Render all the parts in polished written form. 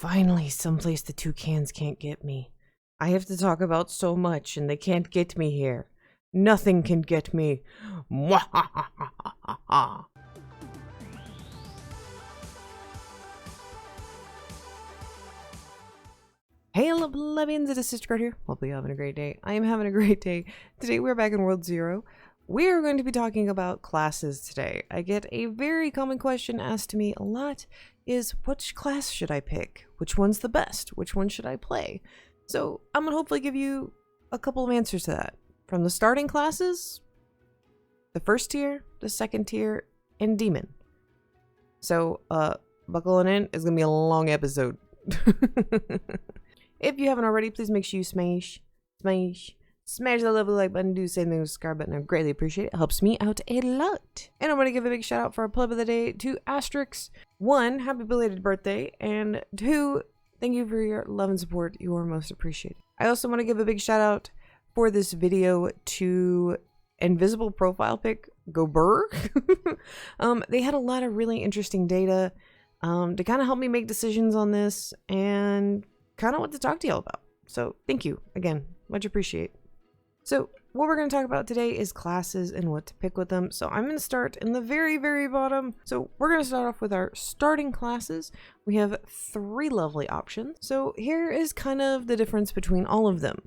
Finally, someplace the toucans can't get me. I have to talk about so much, and they can't get me here. Nothing can get me. Mwahahaha. Hey, hello, plebeians, it is Sister Card here. Hopefully you're having a great day. I am having a great day. Today we're back in World 0. We are going to be talking about classes today. I get a very common question asked to me a lot is, which class should I pick? Which one's the best? Which one should I play? So I'm going to hopefully give you a couple of answers to that. From the starting classes, the first tier, the second tier, and demon. So buckling in, it's going to be a long episode. If you haven't already, please make sure you smash the lovely like button, do the same thing with the subscribe button. I greatly appreciate it. It helps me out a lot. And I'm going to give a big shout out for our pleb of the day to Asterix. 1, happy belated birthday. And 2, thank you for your love and support. You are most appreciated. I also want to give a big shout out for this video to Invisible Profile Pic, Go Burr. They had a lot of really interesting data to kind of help me make decisions on this and kind of what to talk to y'all about. So thank you again, much appreciate. So what we're going to talk about today is classes and what to pick with them. So I'm going to start in the very, very bottom. So we're going to start off with our starting classes. We have 3 lovely options. So here is kind of the difference between all of them.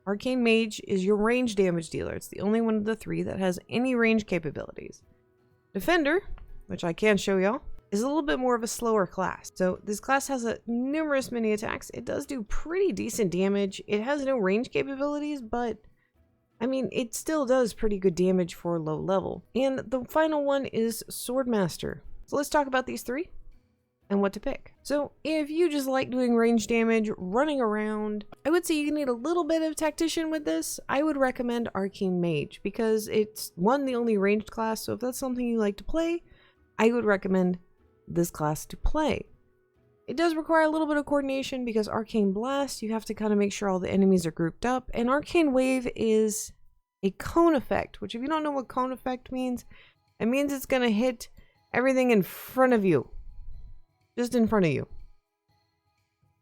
Arcane Mage is your range damage dealer. It's the only one of the 3 that has any range capabilities. Defender, which I can show y'all, is a little bit more of a slower class. So this class has numerous mini attacks. It does do pretty decent damage. It has no range capabilities, but I mean, it still does pretty good damage for low level. And the final one is Swordmaster. So let's talk about these 3 and what to pick. So if you just like doing range damage, running around, I would say you need a little bit of tactician with this. I would recommend Arcane Mage because it's the only ranged class. So if that's something you like to play, I would recommend this class to play. It does require a little bit of coordination because Arcane Blast, you have to kind of make sure all the enemies are grouped up, and Arcane Wave is a cone effect, which if you don't know what cone effect means, it means it's going to hit everything in front of you. Just in front of you.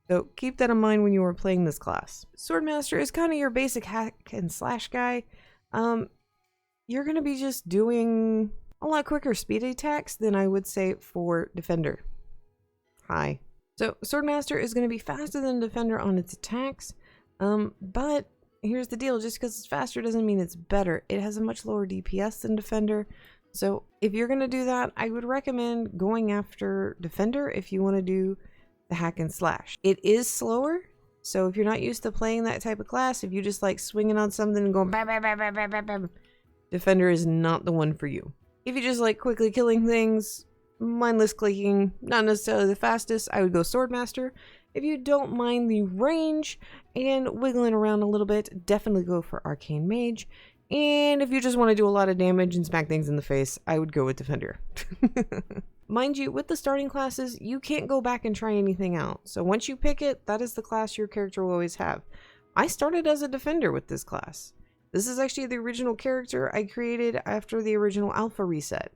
So keep that in mind when you are playing this class. Swordmaster is kind of your basic hack and slash guy. You're going to be just doing a lot quicker speed attacks than I would say for Defender. Hi. So Swordmaster is going to be faster than Defender on its attacks, but here's the deal, just because it's faster doesn't mean it's better. It has a much lower DPS than Defender, so if you're going to do that, I would recommend going after Defender if you want to do the hack and slash. It is slower, so if you're not used to playing that type of class, if you just like swinging on something and going bam, bam, bam, bam, bam, bam, bam, Defender is not the one for you. If you just like quickly killing things, mindless clicking, not necessarily the fastest, I would go Swordmaster. If you don't mind the range and wiggling around a little bit, definitely go for Arcane Mage. And if you just want to do a lot of damage and smack things in the face, I would go with Defender. Mind you, with the starting classes, you can't go back and try anything out. So once you pick it, that is the class your character will always have. I started as a Defender with this class. This is actually the original character I created after the original alpha reset.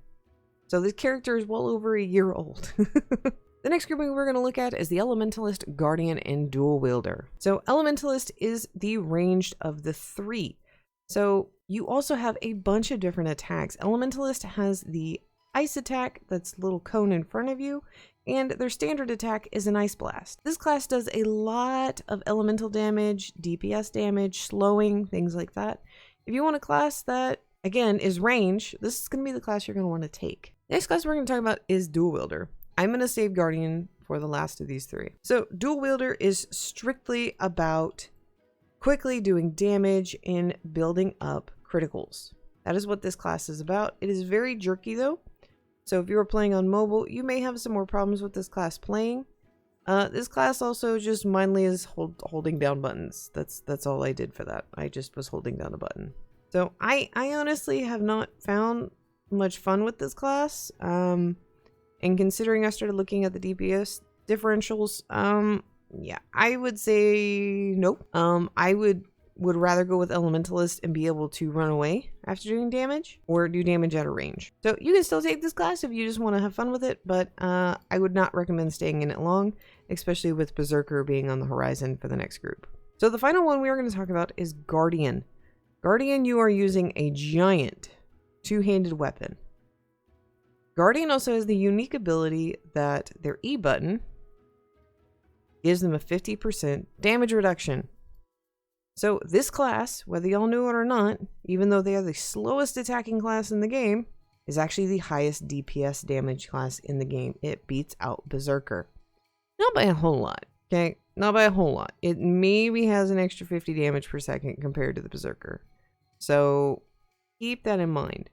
So this character is well over a year old. The next grouping we're going to look at is the Elementalist, Guardian, and Dual Wielder. So Elementalist is the ranged of the 3. So you also have a bunch of different attacks. Elementalist has the ice attack, that's a little cone in front of you, and their standard attack is an ice blast. This class does a lot of elemental damage, DPS damage, slowing, things like that. If you want a class that, again, is range, this is going to be the class you're going to want to take. Next class we're going to talk about is Dual Wielder. I'm going to save Guardian for the last of these 3. So Dual Wielder is strictly about quickly doing damage and building up criticals. That is what this class is about. It is very jerky though. So if you are playing on mobile, you may have some more problems with this class playing. This class also just mindly is holding down buttons. That's all I did for that. I just was holding down a button. So I honestly have not found much fun with this class. And considering I started looking at the DPS differentials, yeah, I would say nope. I would rather go with Elementalist and be able to run away after doing damage or do damage at a range. So you can still take this class if you just want to have fun with it, but I would not recommend staying in it long. especially with Berserker being on the horizon for the next group. So the final one we are going to talk about is Guardian. Guardian, you are using a giant two-handed weapon. Guardian also has the unique ability that their E button gives them a 50% damage reduction. So this class, whether y'all knew it or not, even though they are the slowest attacking class in the game, is actually the highest DPS damage class in the game. It beats out Berserker. Not by a whole lot, okay? Not by a whole lot. It maybe has an extra 50 damage per second compared to the Berserker. So keep that in mind.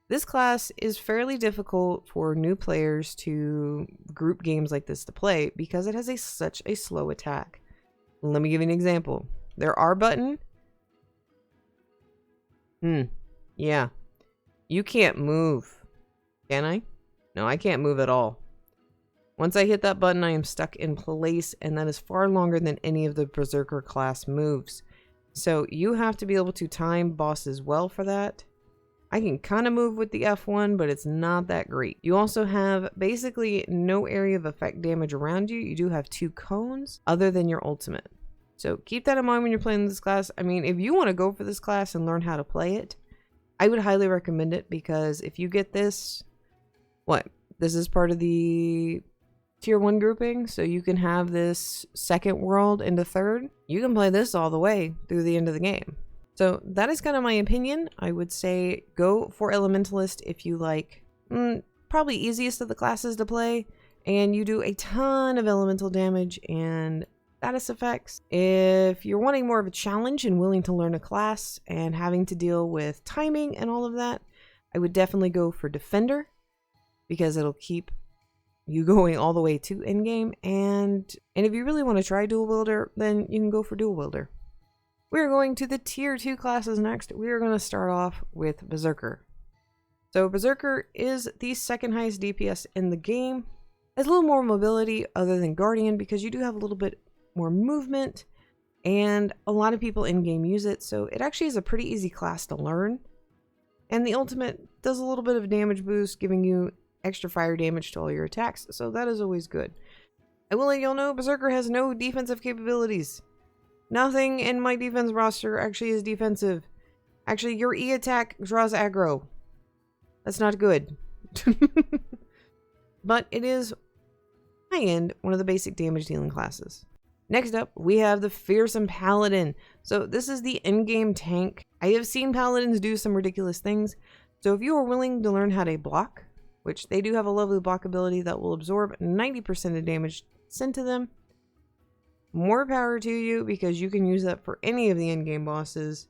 This class is fairly difficult for new players to group games like this to play because it has such a slow attack. Let me give you an example. Their R button. Yeah. You can't move. Can I? No, I can't move at all. Once I hit that button, I am stuck in place, and that is far longer than any of the Berserker class moves. So you have to be able to time bosses well for that. I can kind of move with the F1, but it's not that great. You also have basically no area of effect damage around you. You do have 2 cones other than your ultimate. So keep that in mind when you're playing this class. I mean, if you want to go for this class and learn how to play it, I would highly recommend it, because if you get this, this is part of the tier 1 grouping, so you can have this second world into third. You can play this all the way through the end of the game. So that is kind of my opinion. I would say go for Elementalist if you like, probably easiest of the classes to play, and you do a ton of elemental damage and status effects. If you're wanting more of a challenge and willing to learn a class and having to deal with timing and all of that, I would definitely go for Defender, because it'll keep you going all the way to endgame. And if you really want to try Dual Wielder, then you can go for Dual Wielder. We're going to the tier 2 classes next. We are going to start off with Berserker. So Berserker is the second highest DPS in the game. Has a little more mobility other than Guardian, because you do have a little bit more movement, and a lot of people in game use it, so it actually is a pretty easy class to learn. And the ultimate does a little bit of damage boost, giving you extra fire damage to all your attacks, so that is always good. I will let y'all know Berserker has no defensive capabilities. Nothing in my defense roster actually is defensive. Actually, your E attack draws aggro. That's not good. But it is high-end, one of the basic damage dealing classes. Next up, we have the Fearsome Paladin. So this is the in-game tank. I have seen paladins do some ridiculous things. So if you are willing to learn how to block, which they do have a lovely block ability that will absorb 90% of damage sent to them, more power to you, because you can use that for any of the in-game bosses.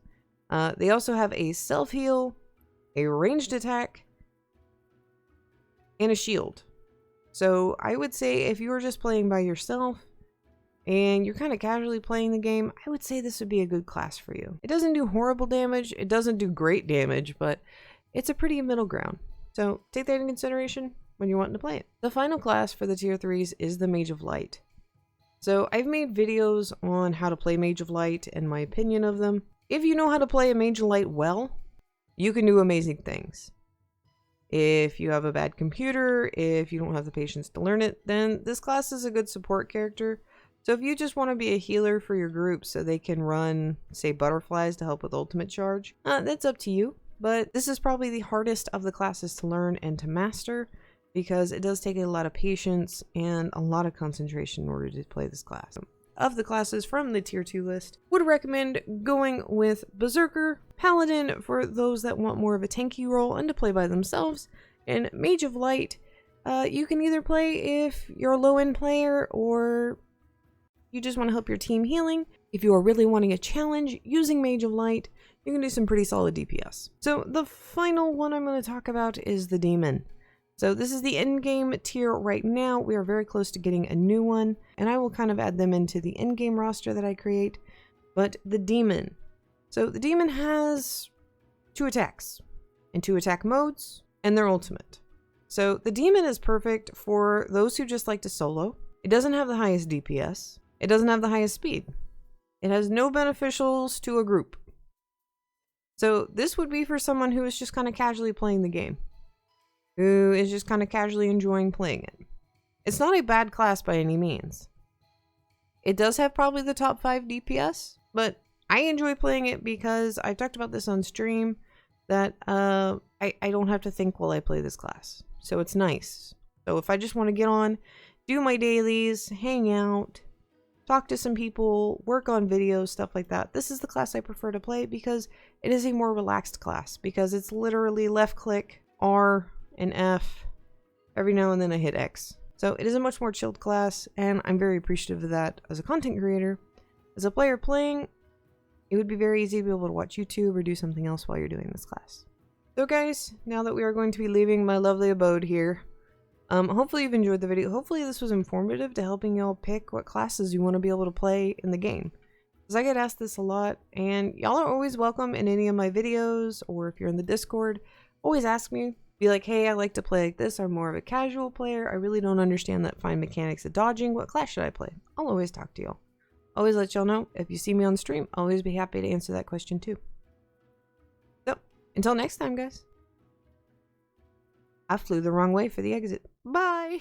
They also have a self-heal, a ranged attack, and a shield. So I would say if you are just playing by yourself and you're kind of casually playing the game, I would say this would be a good class for you. It doesn't do horrible damage, it doesn't do great damage, but it's a pretty middle ground. So take that into consideration when you're wanting to play it. The final class for the tier 3s is the Mage of Light. So I've made videos on how to play Mage of Light and my opinion of them. If you know how to play a Mage of Light well, you can do amazing things. If you have a bad computer, if you don't have the patience to learn it, then this class is a good support character. So if you just want to be a healer for your group so they can run, say, butterflies to help with ultimate charge, that's up to you. But this is probably the hardest of the classes to learn and to master, because it does take a lot of patience and a lot of concentration in order to play this class. Of the classes from the tier 2 list, would recommend going with Berserker, Paladin for those that want more of a tanky role and to play by themselves, and Mage of Light. You can either play if you're a low-end player or you just want to help your team healing. If you are really wanting a challenge using Mage of Light, you can do some pretty solid DPS. So the final one I'm going to talk about is the Demon. So this is the in-game tier right now. We are very close to getting a new one, and I will kind of add them into the in-game roster that I create. But the Demon. So the Demon has 2 attacks and 2 attack modes and their ultimate. So the Demon is perfect for those who just like to solo. It doesn't have the highest DPS. It doesn't have the highest speed. It has no beneficials to a group. So this would be for someone who is just kind of casually playing the game, who is just kind of casually enjoying playing it. It's not a bad class by any means. It does have probably the top 5 DPS, but I enjoy playing it because I talked about this on stream that I don't have to think while I play this class. So it's nice. So if I just want to get on, do my dailies, hang out, talk to some people, work on videos, stuff like that, this is the class I prefer to play because it is a more relaxed class, because it's literally left click, R and F, every now and then I hit X. So it is a much more chilled class, and I'm very appreciative of that as a content creator. As a player playing, it would be very easy to be able to watch YouTube or do something else while you're doing this class. So guys, now that we are going to be leaving my lovely abode here, hopefully you've enjoyed the video. Hopefully this was informative to helping y'all pick what classes you want to be able to play in the game. Because I get asked this a lot, and y'all are always welcome in any of my videos, or if you're in the Discord, always ask me. Be like, hey, I like to play like this. I'm more of a casual player. I really don't understand that fine mechanics of dodging. What class should I play? I'll always talk to y'all. Always let y'all know. If you see me on stream, I'll always be happy to answer that question too. So, until next time, guys. I flew the wrong way for the exit. Bye!